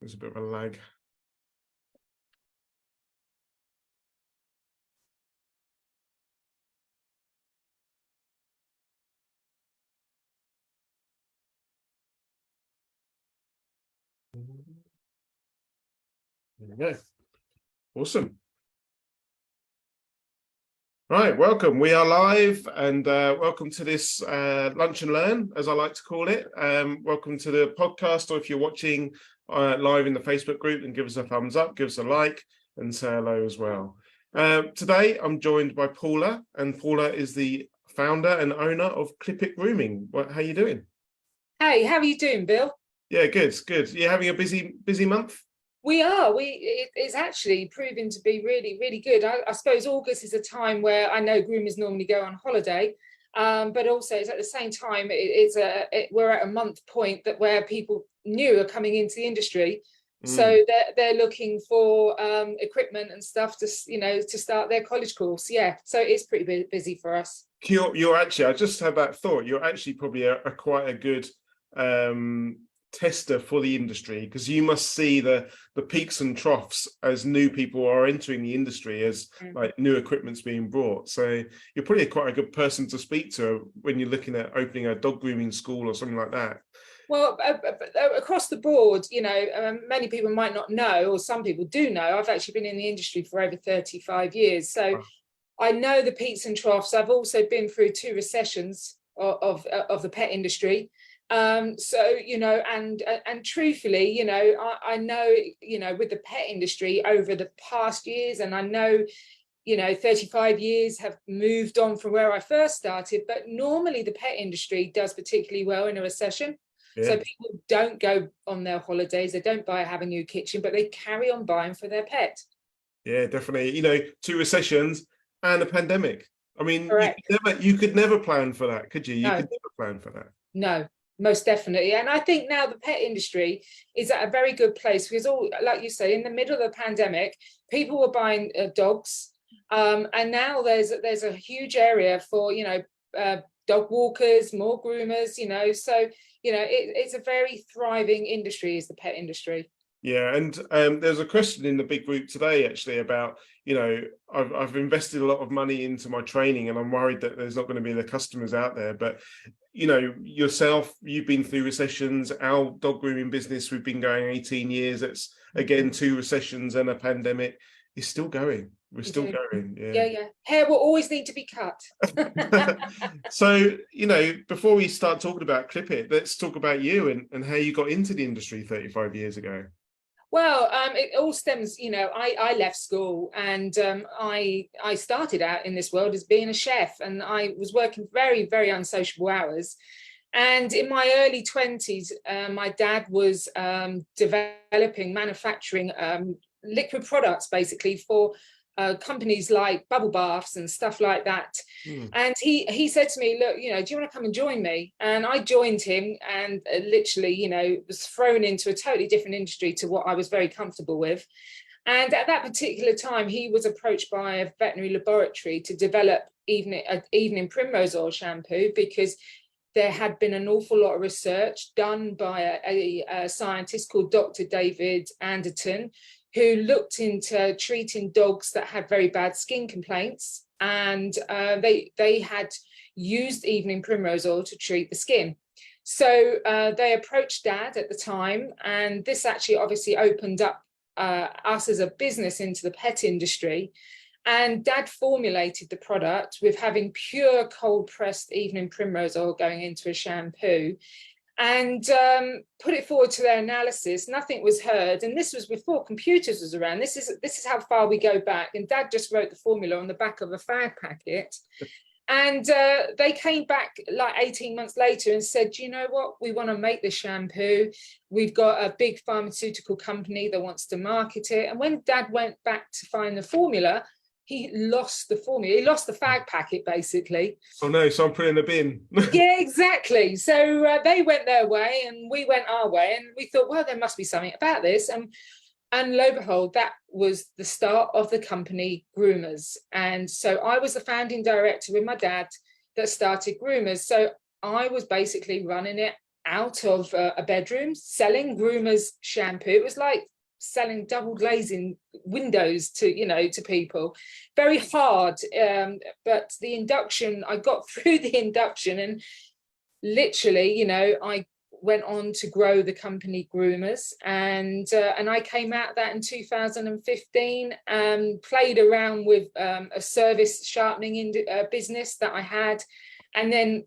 There's a bit of a lag. There we go. Awesome. Right, welcome. We are live, and welcome to this Lunch and Learn, as I like to call it. Welcome to the podcast, or if you're watching live in the Facebook group, then give us a thumbs up, give us a like, and say hello as well. Today, I'm joined by Paula, and Paula is the founder and owner of Clippit Grooming. How are you doing? Hey, how are you doing, Bill? Yeah, good, good. You're having a busy month? We are. It's actually proving to be really, really good. I suppose August is a time where I know groomers normally go on holiday, but also it's at the same time we're at a month point where people new are coming into the industry, so they're looking for equipment and stuff to start their college course. Yeah, so it's pretty busy for us. You're actually, I just had that thought. You're actually probably quite a good tester for the industry, because you must see the peaks and troughs as new people are entering the industry, as like new equipment's being brought. So you're probably quite a good person to speak to when you're looking at opening a dog grooming school or something like that. Well, across the board, many people might not know, or some people do know, I've actually been in the industry for over 35 years. So wow. I know the peaks and troughs. I've also been through 2 recessions of the pet industry. And truthfully, I know, with the pet industry over the past years, and I know, 35 years have moved on from where I first started, but normally the pet industry does particularly well in a recession. Yeah. So people don't go on their holidays, they don't have a new kitchen, but they carry on buying for their pet. Yeah, definitely. 2 recessions and a pandemic. I mean, you could never plan for that, could you? You could never plan for that. No. Most definitely. And I think now the pet industry is at a very good place, because like you say, in the middle of the pandemic, people were buying dogs. And now there's a huge area for, dog walkers, more groomers, so, it's a very thriving industry, is the pet industry. Yeah, and there's a question in the big group today actually about, I've invested a lot of money into my training, and I'm worried that there's not going to be the customers out there. But, yourself, you've been through recessions. Our dog grooming business, we've been going 18 years. It's again 2 recessions and a pandemic. It's still going. We're still going. Yeah. Hair will always need to be cut. So, before we start talking about Clippit, let's talk about you and how you got into the industry 35 years ago. Well, it all stems, I left school, and I started out in this world as being a chef, and I was working very, very unsociable hours. And in my early 20s, my dad was manufacturing liquid products, basically, for companies like bubble baths and stuff like that. And he said to me, look, do you want to come and join me? And I joined him, and literally, was thrown into a totally different industry to what I was very comfortable with. And at that particular time, he was approached by a veterinary laboratory to develop evening primrose oil shampoo, because there had been an awful lot of research done by a scientist called Dr. David Anderton, who looked into treating dogs that had very bad skin complaints, and they had used evening primrose oil to treat the skin. So they approached Dad at the time, and this actually obviously opened up us as a business into the pet industry. And Dad formulated the product with having pure cold pressed evening primrose oil going into a shampoo, and put it forward to their analysis. Nothing was heard, and this was before computers was around. This is how far we go back. And Dad just wrote the formula on the back of a fag packet, and they came back like 18 months later and said, you know what, we want to make this shampoo. We've got a big pharmaceutical company that wants to market it. And when Dad went back to find the formula, he lost the formula. He lost the fag packet, basically. Oh no, so I'm putting in the bin. Yeah, exactly. So they went their way and we went our way, and we thought, well, there must be something about this. And lo and behold, that was the start of the company Groomers. And so I was the founding director with my dad that started Groomers. So I was basically running it out of a bedroom selling groomers shampoo. It was like selling double glazing windows to people. Very hard, but the induction, I got through the induction, and literally, I went on to grow the company Groomers, and I came out that in 2015, played around with a service sharpening business that I had, and then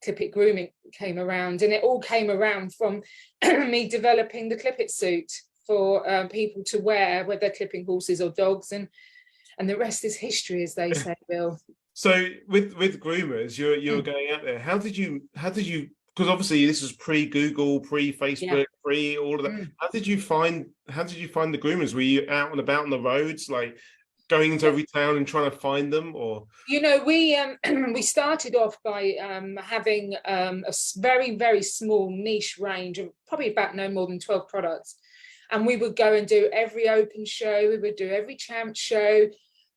Clippit Grooming came around, and it all came around from me developing the Clippit suit for people to wear, whether they're clipping horses or dogs, and the rest is history, as they say, Bill. So with groomers, you're going out there. How did you? Because obviously this was pre-Google, pre-Facebook, pre all of that. How did you find the groomers? Were you out and about on the roads, like going into every town and trying to find them, or? We started off by having a very, very small niche range of probably about no more than 12 products. And we would go and do every open show, we would do every champ show,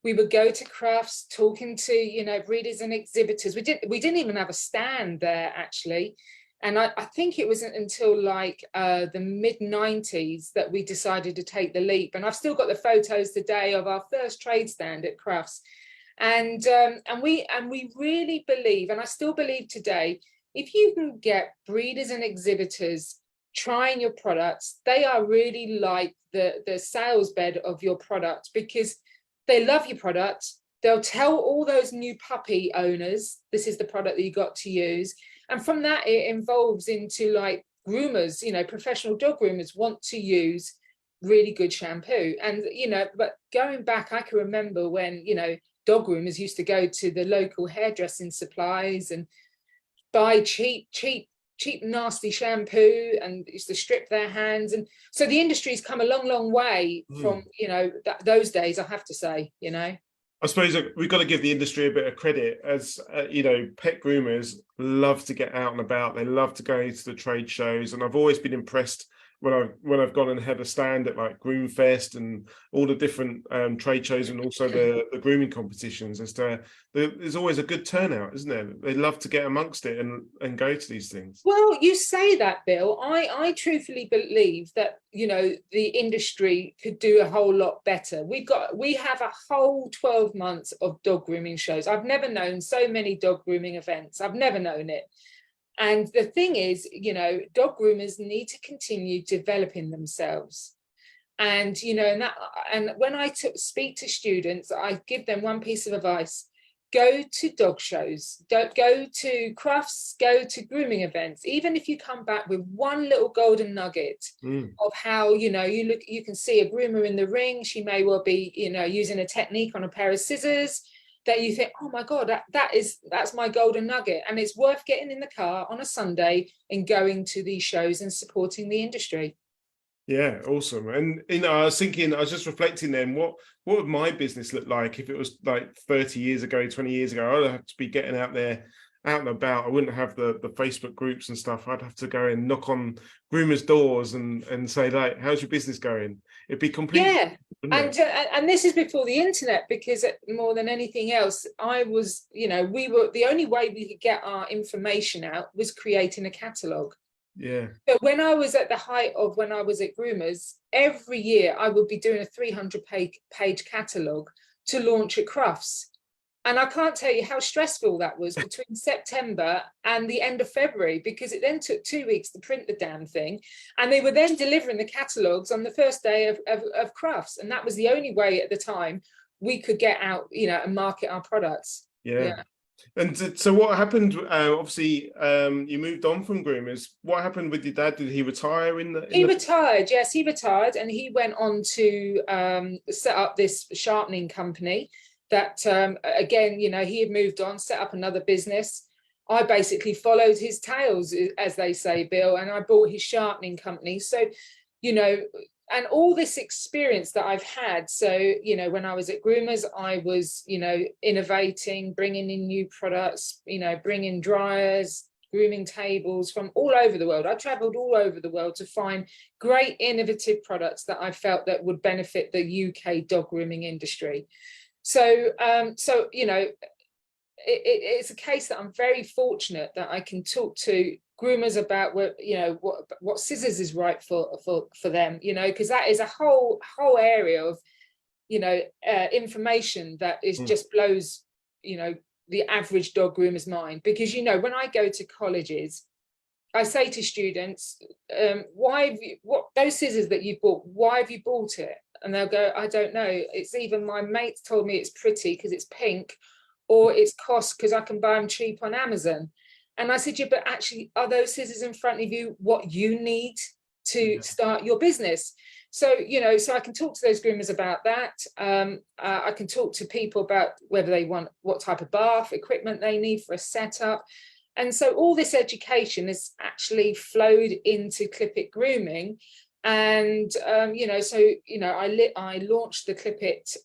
we would go to crafts, talking to, breeders and exhibitors. We didn't even have a stand there, actually. And I think it wasn't until like the mid-90s that we decided to take the leap. And I've still got the photos today of our first trade stand at crafts. And we really believe, and I still believe today, if you can get breeders and exhibitors trying your products, they are really like the sales bed of your product, because they love your product. They'll tell all those new puppy owners, this is the product that you got to use. And from that, it evolves into like groomers, professional dog groomers want to use really good shampoo. And, but going back, I can remember when, dog groomers used to go to the local hairdressing supplies and buy cheap, nasty shampoo, and used to strip their hands. And so the industry's come a long, long way from, those days, I have to say, I suppose we've got to give the industry a bit of credit, as pet groomers love to get out and about. They love to go to the trade shows, and I've always been impressed when I've gone and had a stand at like Groom Fest and all the different trade shows, and also the grooming competitions. There's always a good turnout, isn't there? They love to get amongst it and go to these things. Well, you say that, Bill. I truthfully believe that the industry could do a whole lot better. We have a whole 12 months of dog grooming shows. I've never known so many dog grooming events. I've never known it. And the thing is, dog groomers need to continue developing themselves. And, and when I speak to students, I give them one piece of advice: go to dog shows, don't go to crafts, go to grooming events. Even if you come back with one little golden nugget of how, you can see a groomer in the ring, she may well be, using a technique on a pair of scissors, that you think, oh my God, that's my golden nugget. And it's worth getting in the car on a Sunday and going to these shows and supporting the industry. Yeah, awesome. And I was just reflecting then, what would my business look like if it was like 30 years ago, 20 years ago? I'd have to be getting out there, out and about. I wouldn't have the Facebook groups and stuff. I'd have to go and knock on groomers' doors and say, like, how's your business going? It'd be completely and this is before the internet, because more than anything else, the only way we could get our information out was creating a catalogue. Yeah. So when I was at the height of when I was at Groomers, every year I would be doing a 300-page catalogue to launch at Crufts. And I can't tell you how stressful that was between September and the end of February, because it then took 2 weeks to print the damn thing. And they were then delivering the catalogues on the first day of Crufts. And that was the only way at the time we could get out, and market our products. Yeah. And so what happened? Obviously, you moved on from Groomers. What happened with your dad? Did he retire He retired, yes, he retired. And he went on to set up this sharpening company. That again, he had moved on, set up another business. I basically followed his tails, as they say, Bill, and I bought his sharpening company. So, and all this experience that I've had. So, when I was at Groomers, I was, innovating, bringing in new products, bringing dryers, grooming tables from all over the world. I traveled all over the world to find great innovative products that I felt that would benefit the UK dog grooming industry. So, it's a case that I'm very fortunate that I can talk to groomers about what scissors is right for them, because that is a whole area of information that is just blows the average dog groomer's mind. Because when I go to colleges, I say to students, what those scissors that you bought, why have you bought it? And they'll go, I don't know, it's either my mates told me it's pretty because it's pink, or it's cost because I can buy them cheap on Amazon. And I said, yeah, but actually, are those scissors in front of you what you need to start your business? So, so I can talk to those groomers about that. I can talk to people about whether they want, what type of bath equipment they need for a setup. And so all this education has actually flowed into Clippit grooming. And, I launched the Clippit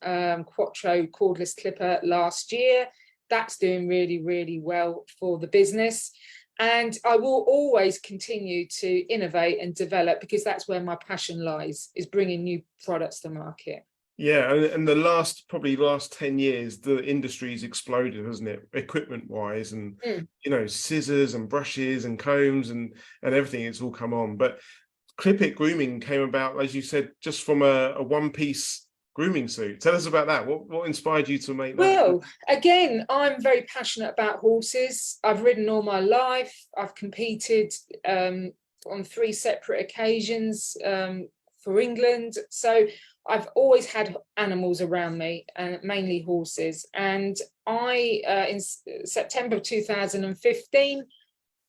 Quattro cordless clipper last year. That's doing really, really well for the business. And I will always continue to innovate and develop, because that's where my passion lies, is bringing new products to market. Yeah, and the last 10 years, the industry's exploded, hasn't it? Equipment wise, and scissors and brushes and combs and everything, it's all come on. But Clippit grooming came about, as you said, just from a one-piece grooming suit. Tell us about that. What inspired you to make that? Well, again, I'm very passionate about horses. I've ridden all my life. I've competed on 3 separate occasions for England. So I've always had animals around me, and mainly horses. And in September of 2015,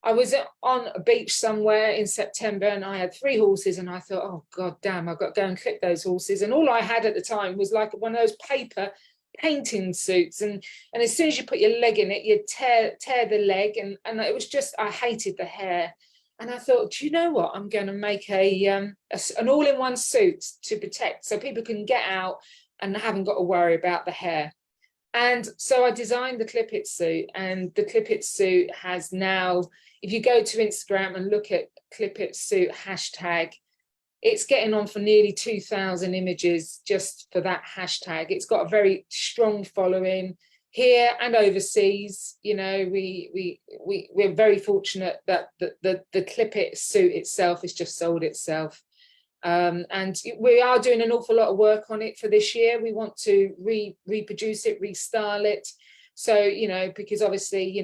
I was on a beach somewhere in September, and I had 3 horses, and I thought, oh God damn, I've got to go and clip those horses. And all I had at the time was like one of those paper painting suits, and as soon as you put your leg in it, you tear the leg, and it was just, I hated the hair. And I thought, do you know what? I'm going to make an all-in-one suit to protect, so people can get out and haven't got to worry about the hair. And so I designed the Clippit suit, and the Clippit suit has now, if you go to Instagram and look at Clippit suit hashtag, it's getting on for nearly 2,000 images just for that hashtag. It's got a very strong following here and overseas. We're very fortunate that the Clippit suit itself has just sold itself. And we are doing an awful lot of work on it for this year. We want to reproduce it, restyle it. So, because obviously,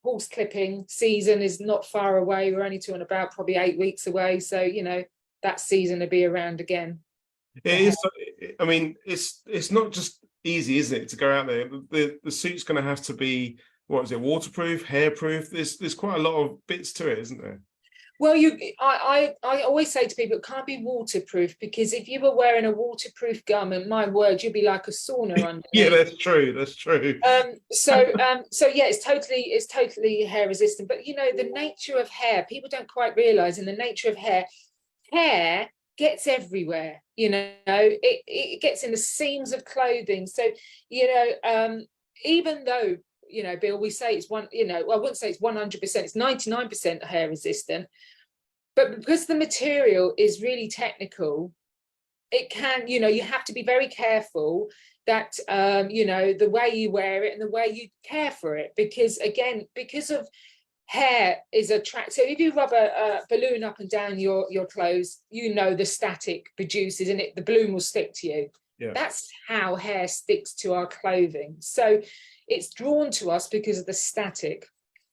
horse clipping season is not far away. We're only talking about probably 8 weeks away. So, that season will be around again. It is. I mean, it's not just easy, is it, to go out there? The suit's going to have to be, what is it, waterproof, hairproof? There's quite a lot of bits to it, isn't there? Well, I always say to people, it can't be waterproof, because if you were wearing a waterproof garment, my word, you'd be like a sauna underneath. Yeah, that's true. So yeah, it's totally hair resistant. But the nature of hair, people don't quite realize, in the nature of hair gets everywhere. It gets in the seams of clothing. So even though Bill, we say it's I wouldn't say it's 100%, it's 99% hair resistant, but because the material is really technical, it can, you have to be very careful that the way you wear it and the way you care for it, because of hair is attractive. So if you rub a balloon up and down your clothes, the static produces, and the balloon will stick to you. Yeah. That's how hair sticks to our clothing. So it's drawn to us because of the static.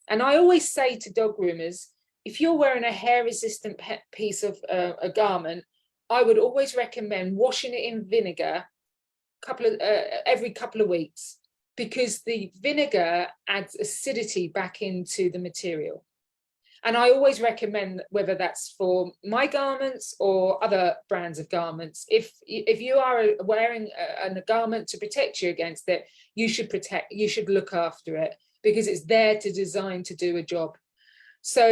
And I always say to dog groomers, if you're wearing a hair resistant piece of a garment, I would always recommend washing it in vinegar every couple of weeks, because the vinegar adds acidity back into the material. And I always recommend, whether that's for my garments or other brands of garments, if you are wearing a garment to protect you against it, you should look after it, because it's there to design to do a job. So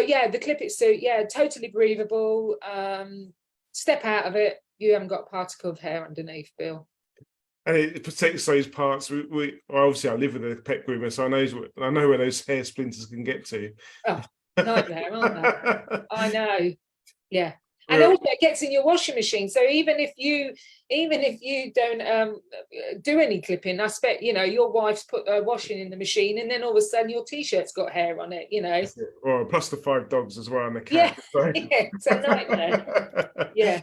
yeah, the Clippit suit, yeah, totally breathable. Step out of it, you haven't got a particle of hair underneath, Bill. And it protects those parts. Obviously, I live with a pet groomer, so I know where those hair splinters can get to. Oh, nightmare, aren't they? I know. Yeah. And also it gets in your washing machine. So even if you don't do any clipping, I expect, you know, your wife's put washing in the machine, and then all of a sudden your t-shirt's got hair on it, you know. Well, plus the 5 dogs as well and the Yeah, cat. So. yeah, it's a nightmare. Yeah.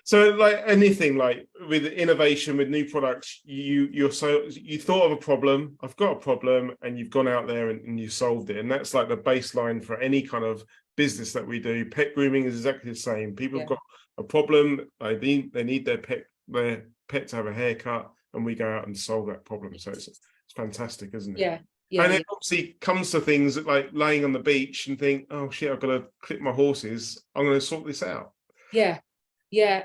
So like anything, like with innovation, with new products, you thought of a problem, I've got a problem, and you've gone out there and you solved it. And that's like the baseline for any kind of business that we do. Pet grooming is exactly the same. People have got a problem, they need their pet to have a haircut, and we go out and solve that problem. So it's fantastic, isn't it? Yeah. Yeah, and it obviously comes to things like laying on the beach and think, oh shit, I've got to clip my horses. I'm going to sort this out. Yeah. Yeah,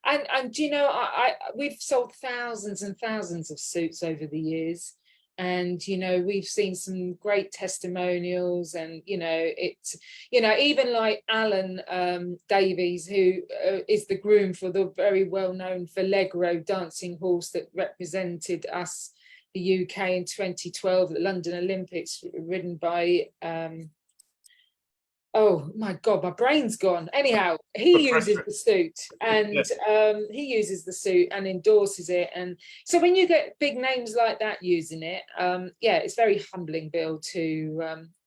and you know, we've sold thousands and thousands of suits over the years, and you know, we've seen some great testimonials, and you know, it's, you know, even like Alan Davies, who is the groom for the very well-known Allegro dancing horse that represented us, the UK, in 2012 at the London Olympics, ridden by oh my God, my brain's gone. Anyhow, he uses the suit, and he uses the suit and endorses it. And so when you get big names like that using it, yeah, it's very humbling, Bill,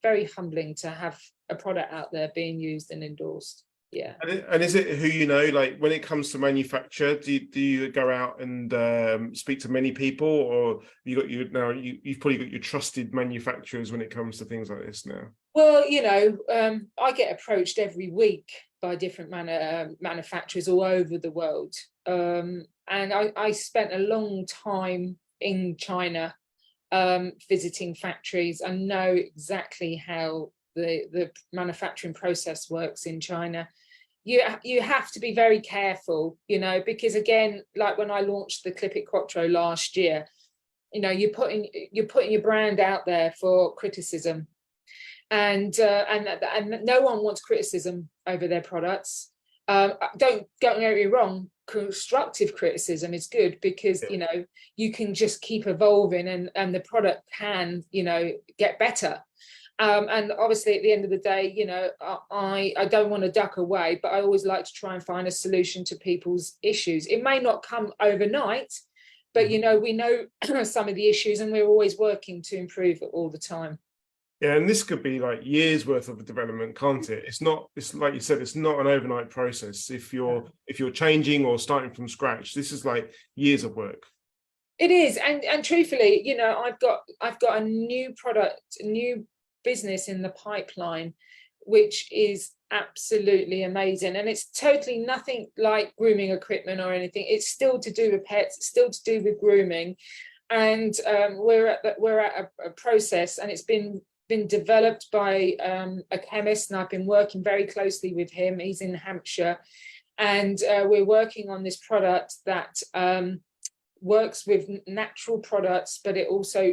very humbling to have a product out there being used and endorsed. Yeah. And is it who you know, like when it comes to manufacture, do you go out and speak to many people, or you've probably got your trusted manufacturers when it comes to things like this now? Well, you know, I get approached every week by different manufacturers all over the world. And I spent a long time in China visiting factories. I know exactly how the manufacturing process works in China. You have to be very careful, you know, because again, like when I launched the Clippit Quattro last year, you know, you're putting your brand out there for criticism. And no one wants criticism over their products. Don't get me wrong, constructive criticism is good, because you know, you can just keep evolving, and the product can, you know, get better. And obviously at the end of the day, you know, I don't want to duck away, but I always like to try and find a solution to people's issues. It may not come overnight, but you know, we know some of the issues, and we're always working to improve it all the time. Yeah, and this could be like years worth of development, can't it? It's like you said, it's not an overnight process. If you're changing or starting from scratch, this is like years of work. It is, and truthfully, you know, I've got a new product, a new business in the pipeline, which is absolutely amazing, and it's totally nothing like grooming equipment or anything. It's still to do with pets, it's still to do with grooming, and we're at a process, and it's been developed by a chemist, and I've been working very closely with him. He's in Hampshire, and we're working on this product that works with natural products, but it also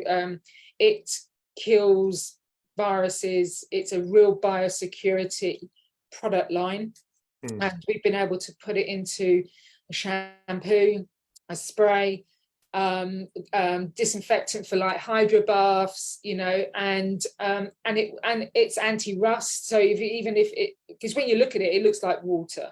it kills viruses. It's a real biosecurity product line, and we've been able to put it into a shampoo, a spray, disinfectant for like hydro baths, you know, and it's anti-rust. So because when you look at it, it looks like water,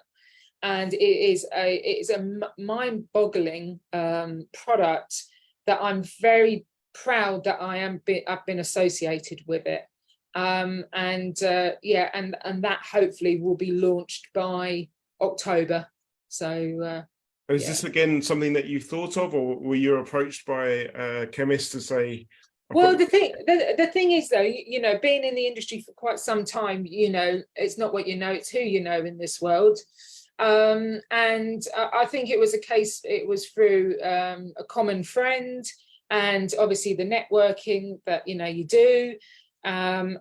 and it is a mind-boggling product that I'm very proud that I've been associated with it. And that hopefully will be launched by October. So is this again something that you thought of, or were you approached by a chemist to say? Well, the thing is, though, you know, being in the industry for quite some time, you know, it's not what you know, it's who you know in this world. And I think it was through a common friend, and obviously the networking that, you know, you do. And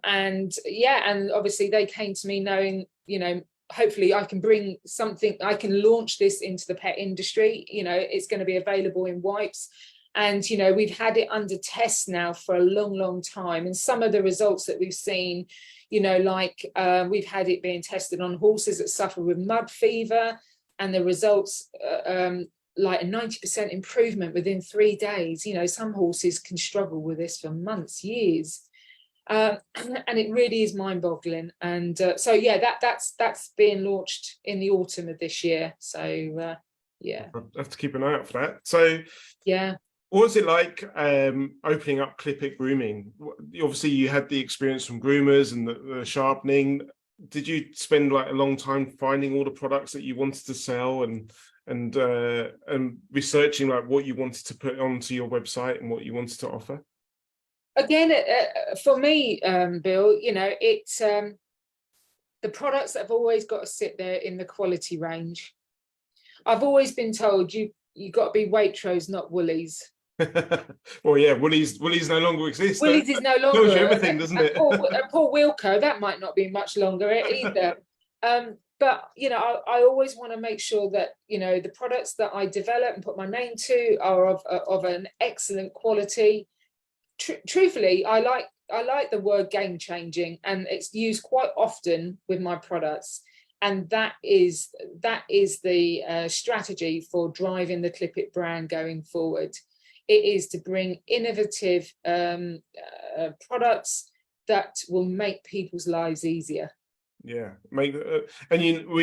obviously they came to me knowing, you know, hopefully I can bring something, I can launch this into the pet industry. You know, it's going to be available in wipes. And, you know, we've had it under test now for a long, long time. And some of the results that we've seen, you know, like we've had it being tested on horses that suffer with mud fever, and the results like a 90% improvement within 3 days. You know, some horses can struggle with this for months, years. And it really is mind-boggling. And so yeah, that's being launched in the autumn of this year. So yeah, I have to keep an eye out for that. So yeah. what was it like opening up Clippit Grooming? Obviously, you had the experience from groomers and the sharpening. Did you spend like a long time finding all the products that you wanted to sell and researching like what you wanted to put onto your website and what you wanted to offer? Again, for me, Bill, you know, it's the products that have always got to sit there in the quality range. I've always been told you got to be Waitrose, not Woolies. Well, yeah, Woolies no longer exists. Woolies is no Tells you longer everything, doesn't it? Poor Wilco, that might not be much longer either. But you know, I always want to make sure that, you know, the products that I develop and put my name to are of an excellent quality. Truthfully, I like the word game changing, and it's used quite often with my products. And that is the strategy for driving the Clippit brand going forward. It is to bring innovative products that will make people's lives easier. Yeah, we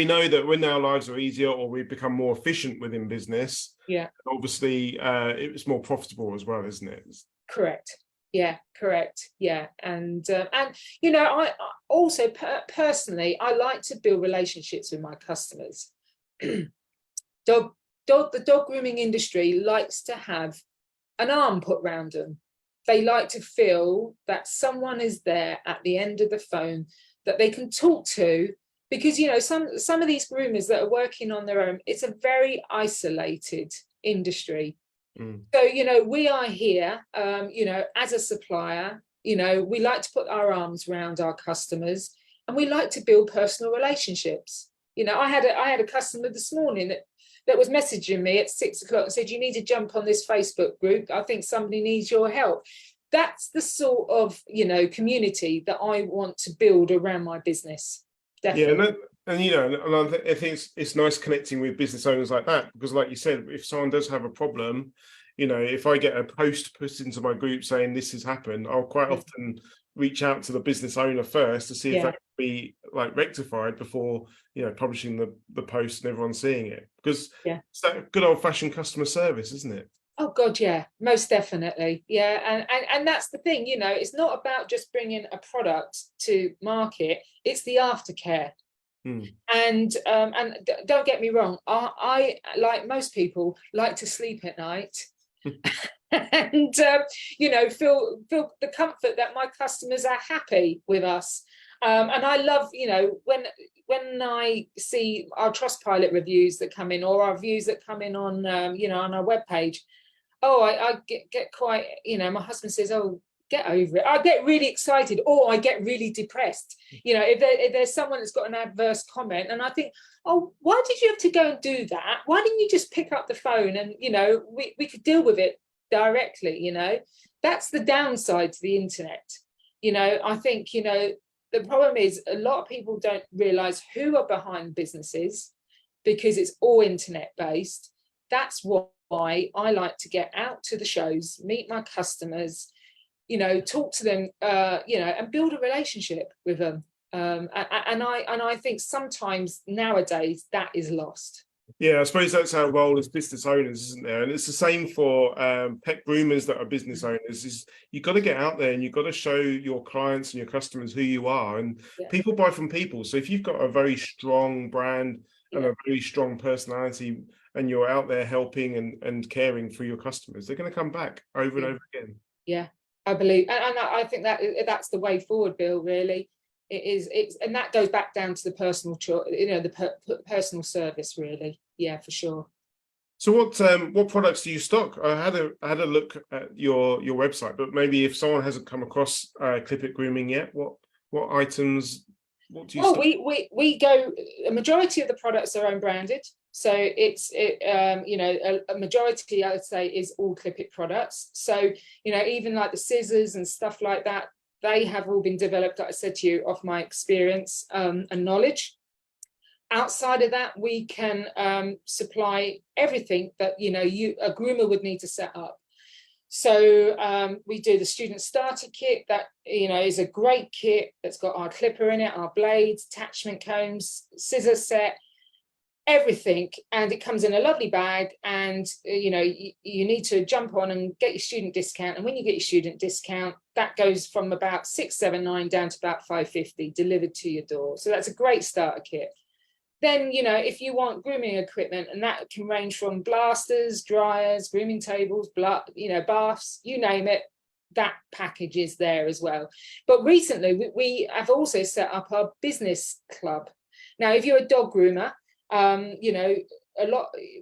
know that when our lives are easier or we become more efficient within business, yeah, obviously it's more profitable as well, isn't it? Correct. Yeah, correct. Yeah, and you know, I also personally, I like to build relationships with my customers. The dog grooming industry likes to have an arm put round them. They like to feel that someone is there at the end of the phone that they can talk to, because you know, some of these groomers that are working on their own, it's a very isolated industry. So, you know, we are here, you know, as a supplier, you know, we like to put our arms around our customers, and we like to build personal relationships. You know, I had a customer this morning that was messaging me at 6 o'clock and said, you need to jump on this Facebook group. I think somebody needs your help. That's the sort of, you know, community that I want to build around my business. Definitely. Yeah, and you know, I think it's nice connecting with business owners like that, because like you said, if someone does have a problem, you know, if I get a post put into my group saying this has happened, I'll quite often reach out to the business owner first to see if that can be like rectified before, you know, publishing the post and everyone seeing it, because it's that good old-fashioned customer service, isn't it? Oh God, yeah, most definitely. Yeah, and that's the thing, you know, it's not about just bringing a product to market, it's the aftercare. And don't get me wrong, I like most people like to sleep at night and you know, feel the comfort that my customers are happy with us. And I love, you know, when I see our Trustpilot reviews that come in, or our reviews that come in on you know, on our webpage. Oh, I get quite, you know, my husband says, oh, get over it. I get really excited, or I get really depressed. You know, if there's someone that's got an adverse comment, and I think, oh, why did you have to go and do that? Why didn't you just pick up the phone and, you know, we could deal with it directly, you know? That's the downside to the internet. You know, I think, you know, the problem is a lot of people don't realize who are behind businesses, because it's all internet based. That's why I like to get out to the shows, meet my customers, you know, talk to them, you know, and build a relationship with them. And I think sometimes nowadays that is lost. Yeah, I suppose that's our role as business owners, isn't there? And it's the same for pet groomers that are business owners. Is you've got to get out there and you've got to show your clients and your customers who you are. And people buy from people. So if you've got a very strong brand and a very strong personality, and you're out there helping and caring for your customers, they're going to come back over and over again. Yeah, I believe, and I think that's the way forward, Bill. Really, and that goes back down to the personal you know, the personal service, really. Yeah, for sure. So what products do you stock? I had a look at your website, but maybe if someone hasn't come across Clippit Grooming yet, what items? What do you stock? We go. A majority of the products are own branded. So it's you know, a majority, I would say, is all Clippit products. So, you know, even like the scissors and stuff like that, they have all been developed, like I said to you, off my experience and knowledge. Outside of that, we can supply everything that, you know, a groomer would need to set up. So we do the student starter kit that, is a great kit that's got our clipper in it, our blades, attachment combs, scissor set, everything, and it comes in a lovely bag. And you need to jump on and get your student discount, and when you get your student discount, that goes from about $679 down to about $550 delivered to your door. So that's a great starter kit. Then, if you want grooming equipment, and that can range from blasters, dryers, grooming tables, baths, you name it, that package is there as well. But recently we have also set up our business club. Now, if you're a dog groomer,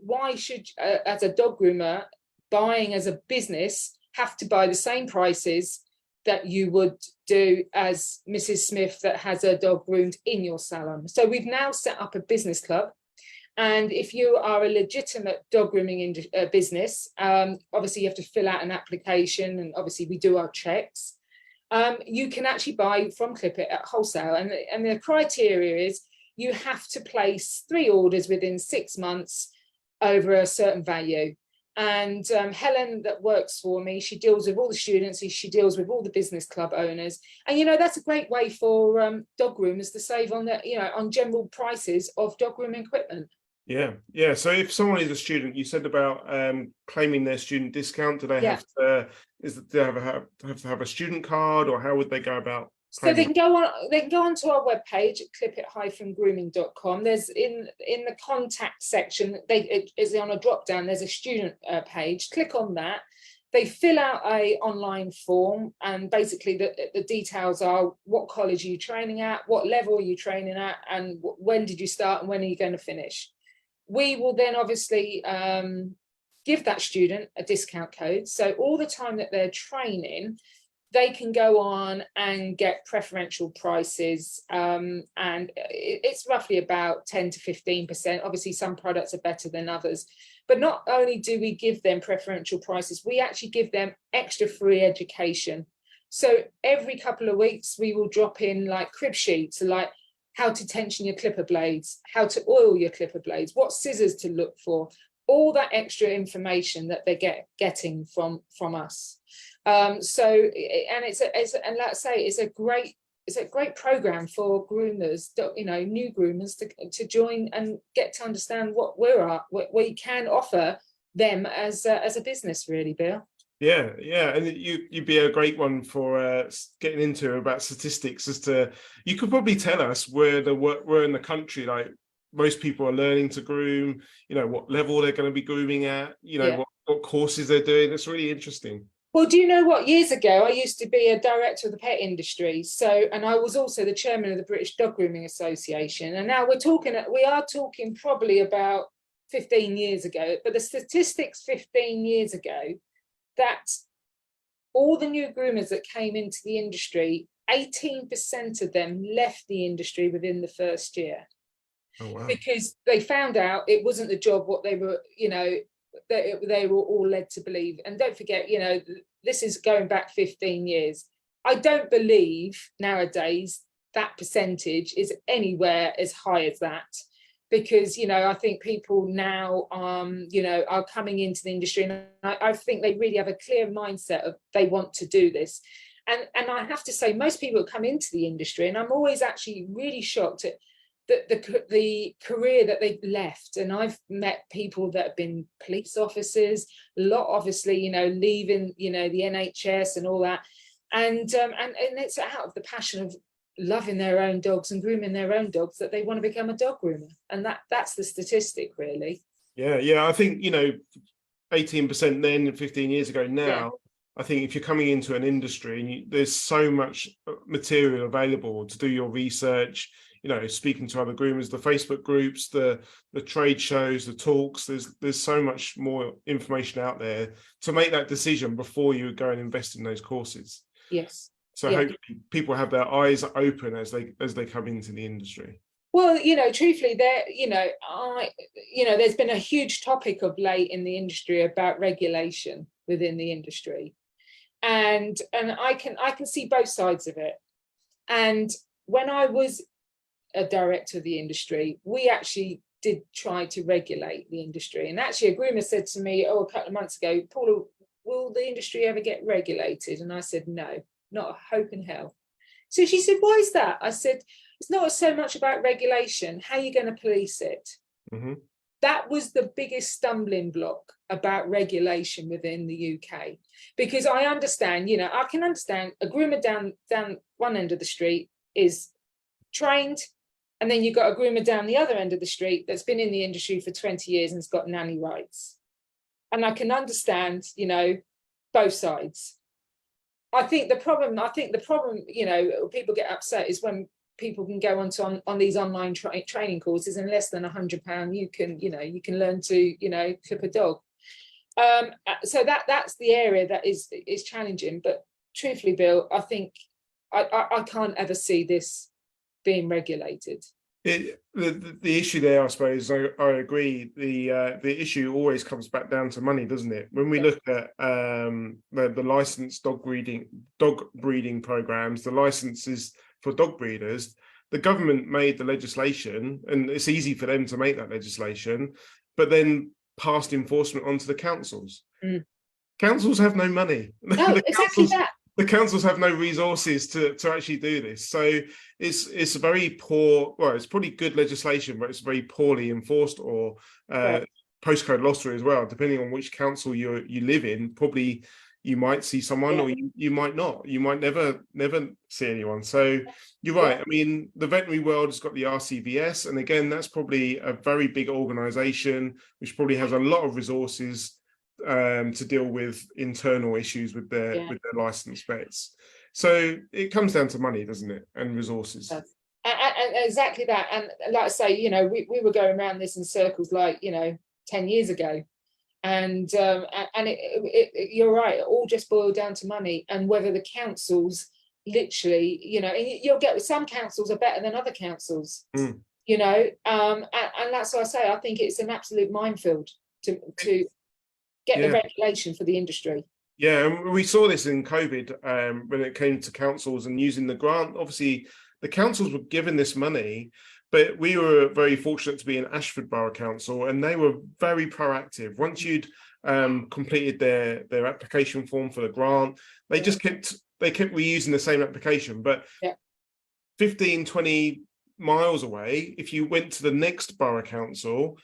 why should, as a dog groomer, buying as a business, have to buy the same prices that you would do as Mrs. Smith that has her dog groomed in your salon? So we've now set up a business club. And if you are a legitimate dog grooming business, obviously you have to fill out an application, and obviously we do our checks. You can actually buy from Clippit at wholesale. And the criteria is you have to place 3 orders within 6 months over a certain value. And Helen, that works for me, she deals with all the students, she deals with all the business club owners. And, that's a great way for dog groomers to save on on general prices of dog grooming equipment. Yeah. So if someone is a student, you said about claiming their student discount, do they have to, do they have to have a student card, or how would they go about? So they can go onto our webpage at clippit-grooming.com. There's in the contact section, it is on a drop down, there's a student page. Click on that. They fill out a online form, and basically the details are what college are you training at, what level are you training at, and when did you start and when are you going to finish. We will then obviously give that student a discount code. So all the time that they're training, they can go on and get preferential prices, and it's roughly about 10 to 15%. Obviously, some products are better than others. But not only do we give them preferential prices, we actually give them extra free education. So every couple of weeks, we will drop in like crib sheets, like how to tension your clipper blades, how to oil your clipper blades, what scissors to look for, all that extra information that they're getting from us. Let's say it's a great program for groomers, new groomers to join and get to understand what we can offer them as a business, really, Bill. Yeah, and you'd be a great one for getting into about statistics. As to, you could probably tell us where in the country, like, most people are learning to groom, what level they're going to be grooming at, what courses they're doing. It's really interesting. Well, do you know what? Years ago, I used to be a director of the pet industry. And I was also the chairman of the British Dog Grooming Association. And now we are talking probably about 15 years ago. But the statistics 15 years ago, that all the new groomers that came into the industry, 18% of them left the industry within the first year. Oh, wow. Because they found out it wasn't the job what they were, they were all led to believe. And don't forget, this is going back 15 years. I don't believe nowadays that percentage is anywhere as high as that, because, I think people now, are coming into the industry, and I think they really have a clear mindset of they want to do this. And I have to say, most people come into the industry, and I'm always actually really shocked at the career that they've left. And I've met people that have been police officers, a lot obviously, leaving, the NHS and all that. And it's out of the passion of loving their own dogs and grooming their own dogs that they want to become a dog groomer. And that's the statistic, really. Yeah. I think, 18% then 15 years ago now. Yeah. I think if you're coming into an industry and there's so much material available to do your research, speaking to other groomers, the Facebook groups, the trade shows, the talks, there's so much more information out there to make that decision before you go and invest in those courses. Yes. So hopefully people have their eyes open as they come into the industry. Well, truthfully, there's been a huge topic of late in the industry about regulation within the industry. And I can see both sides of it. And when I was a director of the industry, we actually did try to regulate the industry. And actually a groomer said to me, a couple of months ago, Paula, will the industry ever get regulated? And I said, no, not a hope in hell. So she said, why is that? I said, it's not so much about regulation. How are you going to police it? Mm-hmm. That was the biggest stumbling block about regulation within the UK, because I understand, I can understand a groomer down one end of the street is trained, and then you've got a groomer down the other end of the street that's been in the industry for 20 years and's got nanny rights. And I can understand, both sides. I think the problem, people get upset is when people can go on these online training courses, and less than £100 you can learn to clip a dog. So that's the area that is challenging. But truthfully, Bill, I think I can't ever see this being regulated. The issue there, I suppose, I agree. The issue always comes back down to money, doesn't it? When we look at the licensed dog breeding programs, the licenses for dog breeders, the government made the legislation, and it's easy for them to make that legislation, but then passed enforcement onto the councils. Councils have no money. No, exactly that. The councils have no resources to actually do this. So it's a very poor, well, it's probably good legislation, but it's very poorly enforced, or postcode lottery as well, depending on which council you live in. Probably you might see someone, or you might not. You might never see anyone. So you're right. I mean, the veterinary world has got the RCVS, and again, that's probably a very big organisation which probably has a lot of resources to deal with internal issues with their licensed vets. So it comes down to money, doesn't it, and resources. And exactly that. And like I say, we were going around this in circles, 10 years ago. And you're right, it all just boiled down to money, and whether the councils literally, you'll get some councils are better than other councils, and that's why I say I think it's an absolute minefield to get the regulation for the industry. Yeah, and we saw this in COVID when it came to councils and using the grant. Obviously, the councils were given this money, but we were very fortunate to be in Ashford Borough Council, and they were very proactive. Once you'd completed their application form for the grant, they just kept reusing the same application. But 15, 20 miles away, if you went to the next borough council,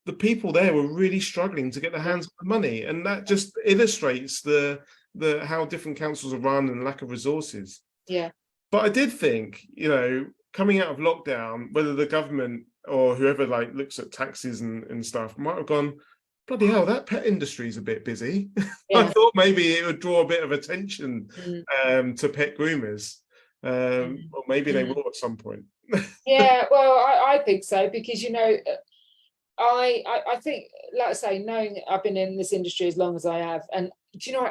the people there were really struggling to get their hands on the money, and that just illustrates the how different councils are run and lack of resources. But I did think, coming out of lockdown, whether the government or whoever looks at taxes and stuff might have gone, bloody hell, that pet industry is a bit busy. I thought maybe it would draw a bit of attention to pet groomers, or maybe they will at some point. Well, I think so, because I think, like I say, knowing I've been in this industry as long as I have, and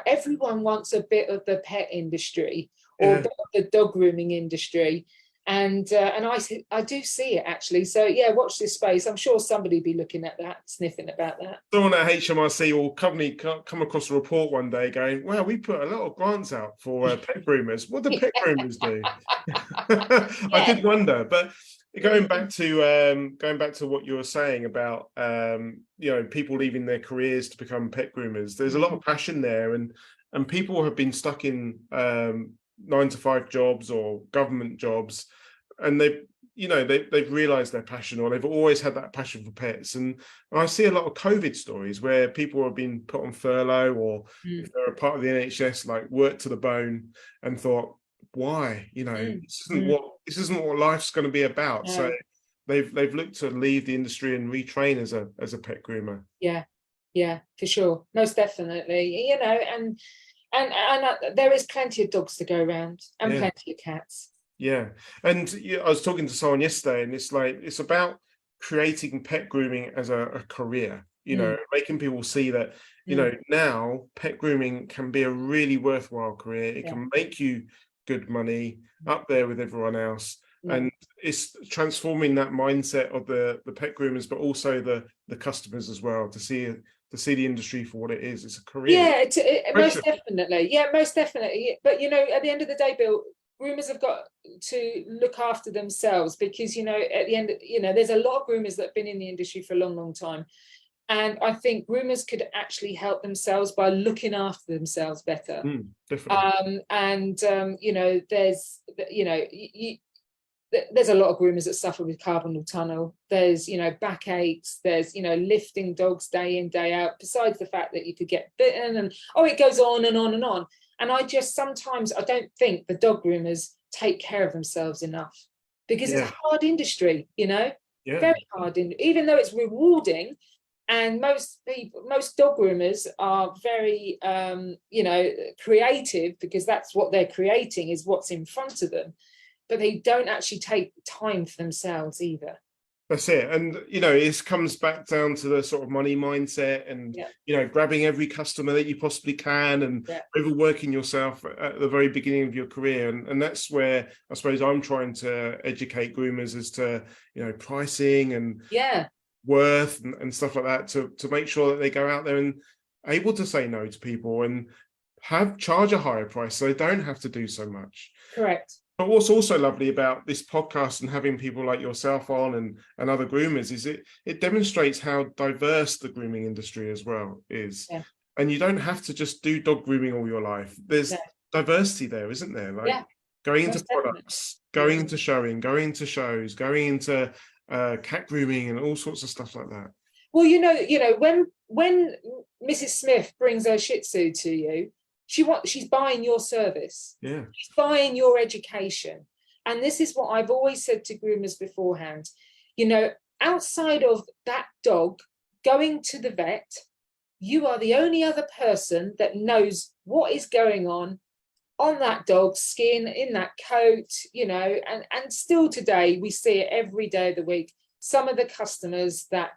everyone wants a bit of the pet industry or a bit of the dog grooming industry, and I do see it, actually. So watch this space. I'm sure somebody will be looking at that, sniffing about that. Someone at HMRC will come across a report one day going, "Wow, we put a lot of grants out for pet groomers. What do pet groomers do?" I did wonder, but. Going back to what you were saying about people leaving their careers to become pet groomers, there's a lot of passion there, and people have been stuck in 9-to-5 jobs or government jobs, and they've realized their passion, or they've always had that passion for pets. And I see a lot of COVID stories where people have been put on furlough, or if they're a part of the NHS, worked to the bone and thought, why? This isn't what life's going to be about. So they've looked to leave the industry and retrain as a pet groomer. Yeah, for sure, most definitely. And there is plenty of dogs to go around, and plenty of cats. And I was talking to someone yesterday, and it's about creating pet grooming as a career. Making people see that now pet grooming can be a really worthwhile career. It can make you good money, up there with everyone else, and it's transforming that mindset of the pet groomers, but also the customers as well, to see the industry for what it is. It's a career. Most definitely. But at the end of the day, Bill, groomers have got to look after themselves, because at the end, there's a lot of groomers that have been in the industry for a long time. And I think groomers could actually help themselves by looking after themselves better. Definitely. You know, there's, you know, there's a lot of groomers that suffer with carpal tunnel. There's, you know, backaches. There's, you know, lifting dogs day in, day out, besides the fact that you could get bitten, and it goes on and on and on. And I just sometimes, I don't think the dog groomers take care of themselves enough, because it's a hard industry, you know, very hard. Even though it's rewarding, and most dog groomers are very, you know, creative, because that's what they're creating, is what's in front of them. But they don't actually take time for themselves either. That's it. And, you know, it comes back down to the sort of money mindset and, you know, grabbing every customer that you possibly can, and overworking yourself at the very beginning of your career. And that's where I suppose I'm trying to educate groomers as to, you know, pricing and worth and stuff like that, to make sure that they go out there and able to say no to people and charge a higher price, so they don't have to do so much. Correct. But what's also lovely about this podcast and having people like yourself on and other groomers is it demonstrates how diverse the grooming industry as well is. And you don't have to just do dog grooming all your life. There's diversity there, isn't there? Like going into products, going into showing, going into shows, going into cat grooming and all sorts of stuff like that. Well, you know, when Mrs. Smith brings her Shih Tzu to you, she's buying your service. She's buying your education. And this is what I've always said to groomers beforehand. You know, outside of that dog going to the vet, you are the only other person that knows what is going on that dog's skin, in that coat, you know, and still today we see it every day of the week. Some of the customers that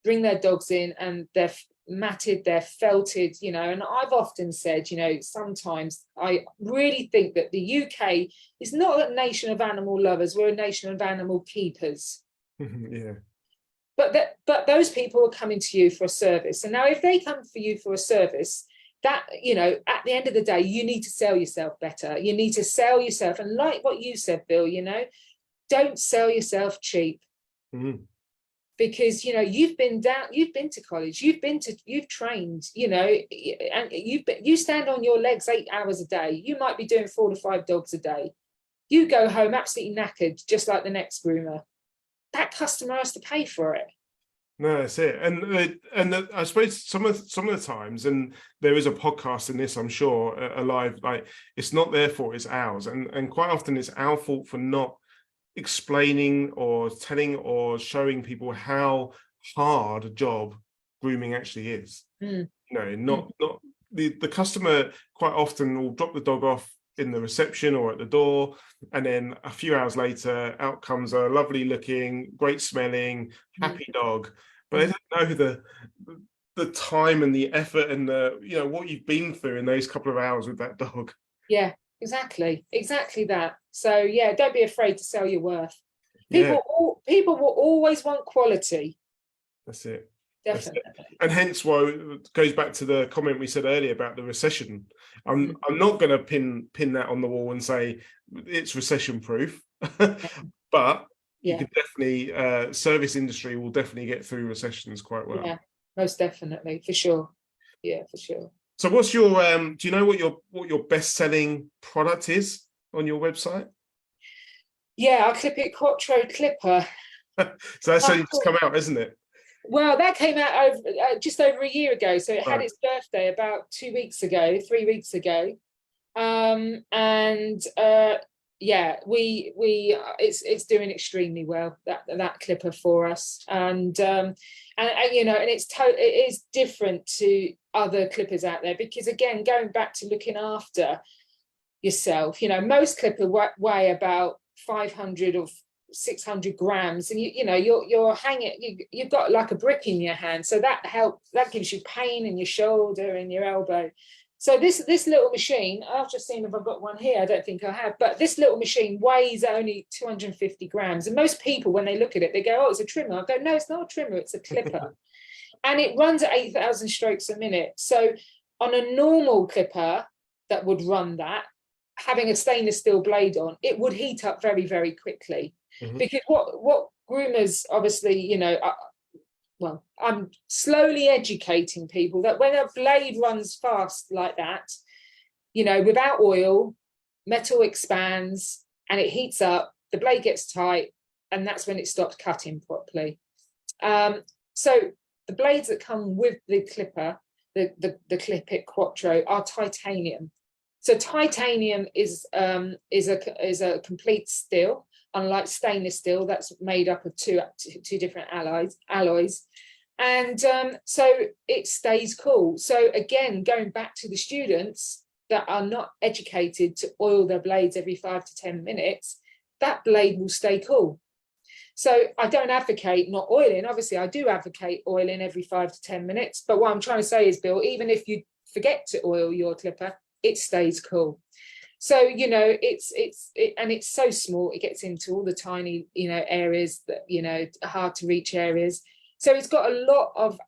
bring their dogs in and they're matted, they're felted, you know, and I've often said, you know, sometimes I really think that the UK is not a nation of animal lovers, we're a nation of animal keepers. But those people are coming to you for a service, and now if they come for you for a service, that, you know, at the end of the day, you need to sell yourself better. You need to sell yourself, and like what you said, Bill, you know, don't sell yourself cheap. Because, you know, you've been to college, you've trained, you know, and you stand on your legs 8 hours a day. You might be doing 4 to 5 dogs a day. You go home absolutely knackered, just like the next groomer. That customer has to pay for it. No, that's it. And I suppose some of the times, and there is a podcast in this, I'm sure, alive, like, it's not their fault, it's ours. And quite often it's our fault for not explaining or telling or showing people how hard a job grooming actually is. You know, not the customer quite often will drop the dog off in the reception or at the door, and then a few hours later out comes a lovely looking, great smelling, happy dog, but they don't know the time and the effort and the, you know, what you've been through in those couple of hours with that dog. Exactly that. So yeah, don't be afraid to sell your worth. People will always want quality. That's it. Definitely. And hence why it goes back to the comment we said earlier about the recession. I'm not going to pin that on the wall and say it's recession proof, but you could definitely service industry will definitely get through recessions quite well. Yeah, most definitely, for sure. Yeah, for sure. So what's your do you know what your best-selling product is on your website? Yeah, our Clippit Quattro clipper. So that's only just come out, isn't it? Well, that came out over just over a year ago. So it had its birthday about 3 weeks ago. Yeah, it's doing extremely well, that clipper for us. And you know, and it is different to other clippers out there, because again, going back to looking after yourself, you know, most clippers weigh about 500 or 600 grams, and you know, you're hanging, you've got like a brick in your hand, so that gives you pain in your shoulder and your elbow. So this little machine, I've just seen if I've got one here, I don't think I have, but this little machine weighs only 250 grams. And most people, when they look at it, they go, oh, it's a trimmer. I go, no, it's not a trimmer, it's a clipper. And it runs at 8,000 strokes a minute. So on a normal clipper that would run that, having a stainless steel blade on, it would heat up very, very quickly. Because what groomers, obviously, you know, well, I'm slowly educating people that when a blade runs fast like that, you know, without oil, metal expands and it heats up, the blade gets tight, and that's when it stops cutting properly. So the blades that come with the clipper, the Clippit Quattro, are titanium. So titanium is a complete steel, unlike stainless steel that's made up of two different alloys. And so it stays cool. So again, going back to the students that are not educated to oil their blades every 5 to 10 minutes, that blade will stay cool. So I don't advocate not oiling. Obviously, I do advocate oiling every 5 to 10 minutes. But what I'm trying to say is, Bill, even if you forget to oil your clipper, it stays cool. So, you know, it's so small, it gets into all the tiny, you know, areas that, you know, hard to reach areas. So it's got a lot of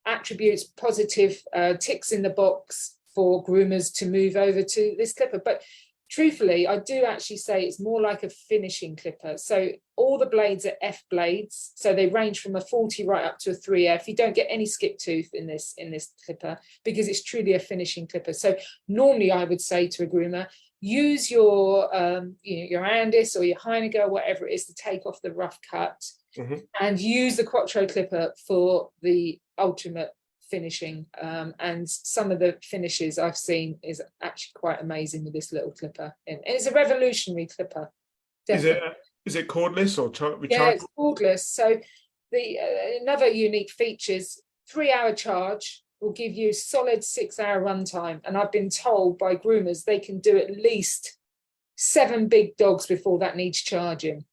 attributes, positive ticks in the box for groomers to move over to this clipper. But truthfully, I do actually say it's more like a finishing clipper. So all the blades are F blades. So they range from a 40 right up to a 3F. You don't get any skip tooth in this clipper because it's truly a finishing clipper. So normally I would say to a groomer, use your your Andis or your Heinegger, or whatever it is, to take off the rough cut, and use the Quattro clipper for the ultimate finishing. And some of the finishes I've seen is actually quite amazing with this little clipper, and it's a revolutionary clipper. Definitely. Is it cordless or Yeah, it's cordless. So the another unique feature is 3-hour charge will give you solid 6-hour runtime, and I've been told by groomers they can do at least 7 big dogs before that needs charging.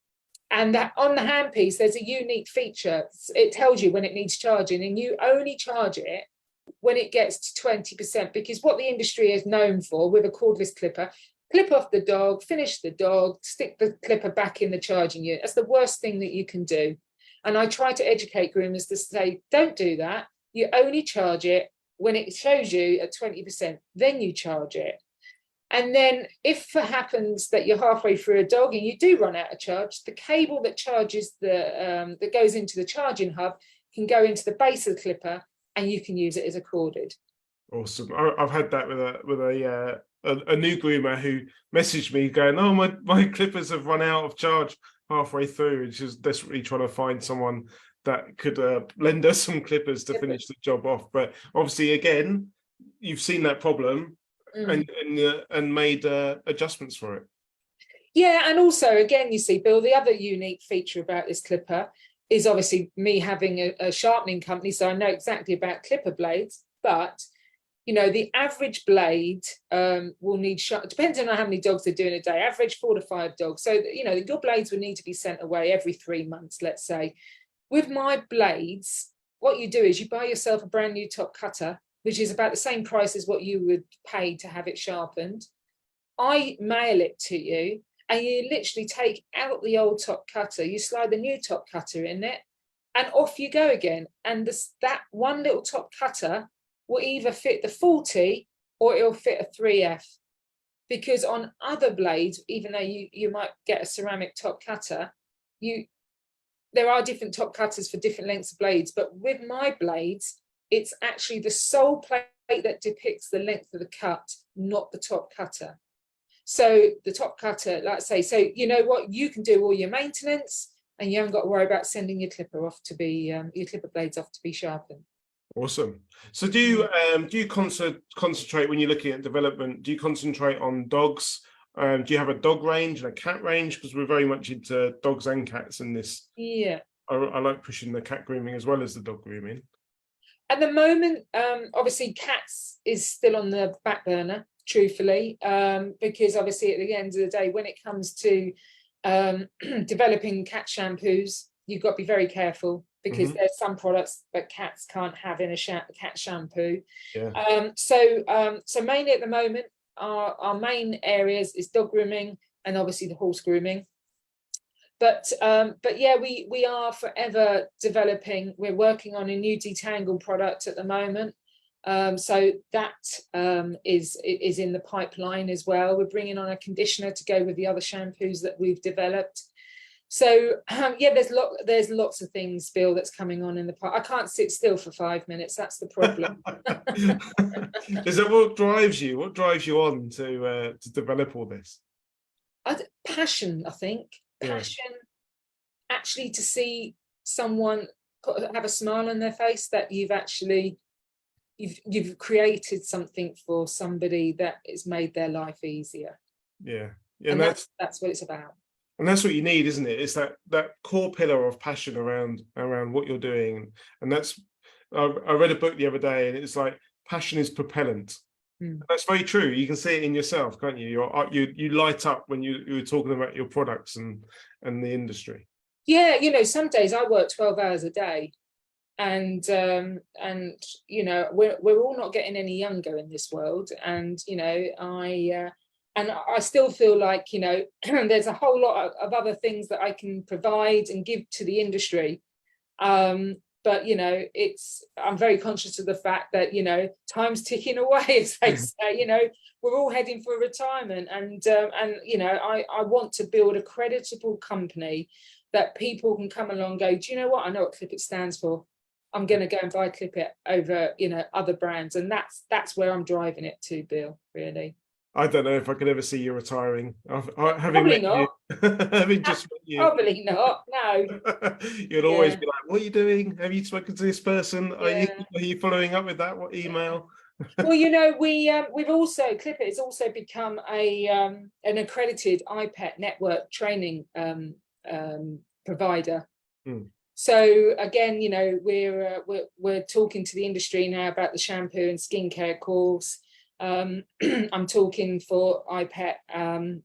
And that on the handpiece, there's a unique feature. It tells you when it needs charging, and you only charge it when it gets to 20%, because what the industry is known for with a cordless clipper, clip off the dog, finish the dog, stick the clipper back in the charging unit. That's the worst thing that you can do. And I try to educate groomers to say, don't do that. You only charge it when it shows you at 20%, then you charge it. And then if it happens that you're halfway through a dog and you do run out of charge, the cable that charges that goes into the charging hub can go into the base of the clipper, and you can use it as a corded. Awesome. I've had that with a new groomer who messaged me going, "Oh, my clippers have run out of charge halfway through," and she's desperately trying to find someone that could lend us some clippers to finish the job off. But obviously, again, you've seen that problem and made adjustments for it. Yeah, and also, again, you see, Bill, the other unique feature about this clipper is obviously me having a sharpening company, so I know exactly about clipper blades. But you know, the average blade will need depending on how many dogs they're doing a day, average 4 to 5 dogs. So you know, your blades will need to be sent away every 3 months, let's say. With my blades, what you do is you buy yourself a brand new top cutter, which is about the same price as what you would pay to have it sharpened. I mail it to you, and you literally take out the old top cutter, you slide the new top cutter in it, and off you go again. And that one little top cutter will either fit the 40 or it'll fit a 3F. Because on other blades, even though you might get a ceramic top cutter, there are different top cutters for different lengths of blades. But with my blades, it's actually the sole plate that depicts the length of the cut, not the top cutter. So the top cutter, like I say, so you know what, you can do all your maintenance, and you haven't got to worry about sending your clipper off to be your clipper blades off to be sharpened. Awesome. So do you concentrate when you're looking at development? Do you concentrate on dogs? Do you have a dog range and a cat range? Because we're very much into dogs and cats in this. Yeah. I like pushing the cat grooming as well as the dog grooming. At the moment, obviously cats is still on the back burner, truthfully, because obviously at the end of the day, when it comes to developing cat shampoos, you've got to be very careful, because there's some products that cats can't have in a cat shampoo. Yeah. So mainly at the moment, our main areas is dog grooming and obviously the horse grooming. But yeah, we are forever developing. We're working on a new detangle product at the moment. So that is in the pipeline as well. We're bringing on a conditioner to go with the other shampoos that we've developed. So yeah, there's lots of things, Bill, that's coming on in the park. I can't sit still for 5 minutes. That's the problem. Is that what drives you? What drives you on to develop all this? Passion, I think. Passion, actually, to see someone have a smile on their face, that you've created something for somebody that has made their life easier. Yeah, and that's what it's about. And that's what you need, isn't it? It's that core pillar of passion around what you're doing. And that's, I read a book the other day, and it's like, passion is propellant. That's very true. You can see it in yourself, can't you? You light up when you're talking about your products and the industry. Yeah, some days I work 12 hours a day, and we're all not getting any younger in this world, and I still feel like there's a whole lot of other things that I can provide and give to the industry, but I'm very conscious of the fact that time's ticking away, as they say. We're all heading for retirement, and I want to build a creditable company that people can come along and go, do you know what, I know what Clippit stands for. I'm going to go and buy Clippit over other brands, and that's where I'm driving it to, Bill, really. I don't know if I could ever see you retiring. Probably not. Having just met you. Probably not. No. You'll always be like, "What are you doing? Have you spoken to this person? Yeah. Are you following up with that? What email?" Well, we've also, Clippit has also become an accredited IPET network training provider. So again, we're talking to the industry now about the shampoo and skincare course. I'm talking for IPET. I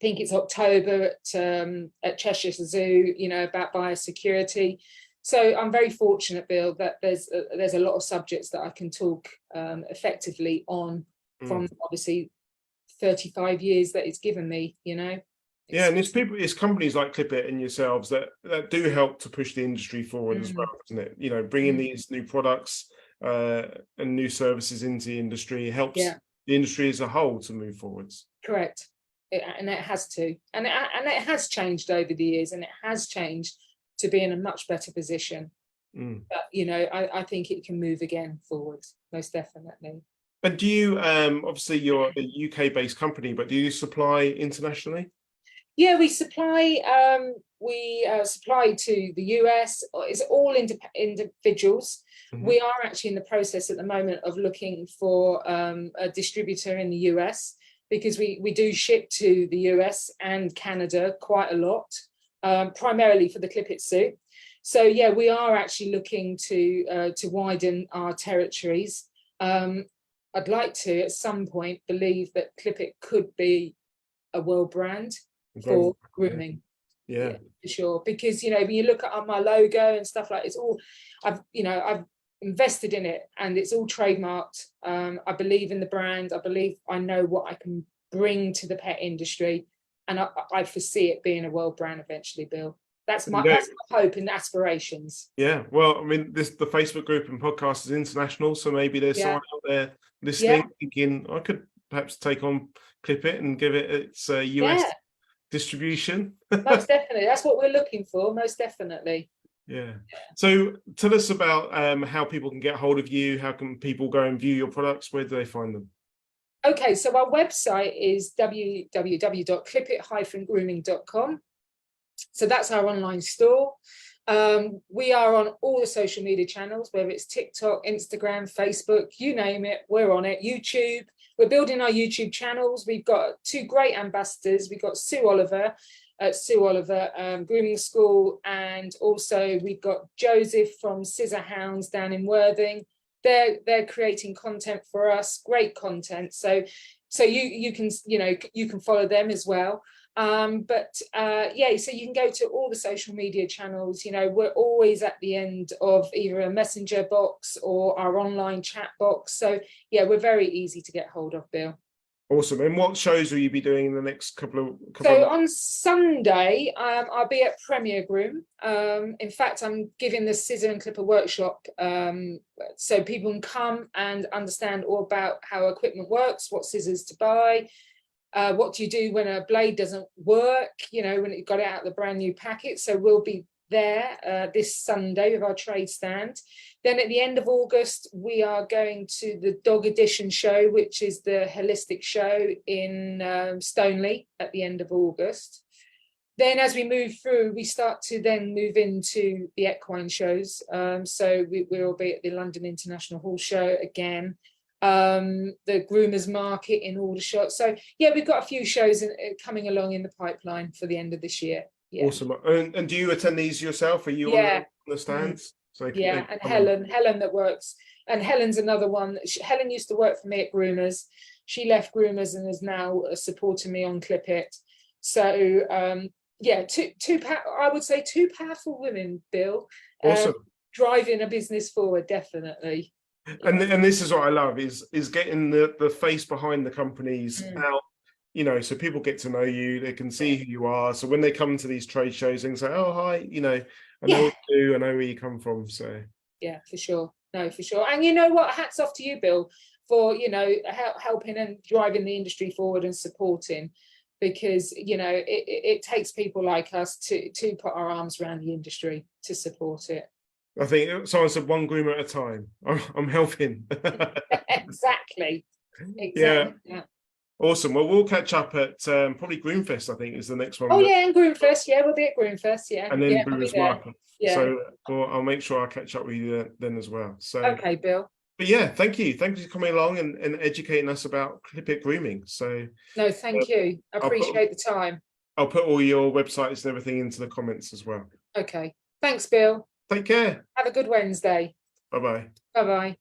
think it's October at Cheshire Zoo. About biosecurity. So I'm very fortunate, Bill, that there's a lot of subjects that I can talk effectively on from obviously 35 years that it's given me. Yeah, and it's companies like Clippit and yourselves that do help to push the industry forward as well, isn't it? Bringing these new products and new services into the industry helps the industry as a whole to move forwards. Correct, and it has to, and it has changed over the years, and it has changed to be in a much better position. But I think it can move again forward, most definitely. And do you obviously you're a UK-based company, but do you supply internationally? Yeah, we supply to the US. It's all individuals. We are actually in the process at the moment of looking for a distributor in the US, because we do ship to the US and Canada quite a lot, primarily for the Clippit suit. So yeah, we are actually looking to widen our territories. I'd like to at some point believe that Clippit could be a world brand for grooming. Yeah, for sure, because when you look at my logo and stuff like, it's all I've invested in it, and it's all trademarked. I believe in the brand. I believe I know what I can bring to the pet industry, and I foresee it being a world brand eventually, Bill. That's my hope and aspirations. Yeah, well, I mean, the Facebook group and podcast is international, so maybe there's someone out there listening thinking, I could perhaps take on Clippit and give it its US distribution. Most definitely, that's what we're looking for. Most definitely. Yeah. So tell us about how people can get hold of you. How can people go and view your products? Where do they find them? Okay, so our website is www.clippit-grooming.com. So that's our online store. We are on all the social media channels, whether it's TikTok, Instagram, Facebook, you name it, we're on it. YouTube. We're building our YouTube channels. We've got 2 great ambassadors. We've got Sue Oliver at Sue Oliver Grooming School, and also we've got Joseph from Scissor Hounds down in Worthing. They're creating content for us, great content. So you can follow them as well. So you can go to all the social media channels. We're always at the end of either a messenger box or our online chat box. So yeah, we're very easy to get hold of, Bill. Awesome. And what shows will you be doing in the next couple of on Sunday, I'll be at Premier Groom. In fact, I'm giving the scissor and clipper workshop, so people can come and understand all about how equipment works, what scissors to buy, What do you do when a blade doesn't work, you know, when you've got it out of the brand new packet? So we'll be there this Sunday with our trade stand. Then at the end of August, we are going to the Dog Edition show, which is the holistic show in Stoneleigh at the end of August. Then as we move through, we start to then move into the equine shows. So we'll be at the London International Horse Show again, the Groomers Market in Aldershot. So yeah, we've got a few shows coming along in the pipeline for the end of this year. Yeah. Awesome. And do you attend these yourself? Are you on the stands? So yeah, and Helen that works, and Helen's another one. Helen used to work for me at Groomers. She left Groomers and is now supporting me on Clippit. So yeah, I would say two powerful women, Bill. Awesome. Driving a business forward, definitely. And this is what I love is getting the face behind the companies out, you know, so people get to know you, they can see who you are. So when they come to these trade shows and say, oh, hi, you know, I know what you do, I know where you come from. So yeah, for sure. No, for sure. And you know what, hats off to you, Bill, for, you know, helping and driving the industry forward and supporting, because, you know, it takes people like us to put our arms around the industry to support it. I think someone said one groomer at a time. I'm helping. Exactly. Yeah. Awesome. Well, we'll catch up at probably Groomfest, I think, is the next one. Oh, yeah, and Groomfest. Yeah, we'll be at Groomfest. Yeah. And then Groomers Market. Yeah. So I'll make sure I catch up with you then as well. So okay, Bill. But yeah, thank you. Thank you for coming along and educating us about Clippit grooming. So no, thank you. I appreciate the time. I'll put all your websites and everything into the comments as well. Okay. Thanks, Bill. Take care. Have a good Wednesday. Bye-bye. Bye-bye.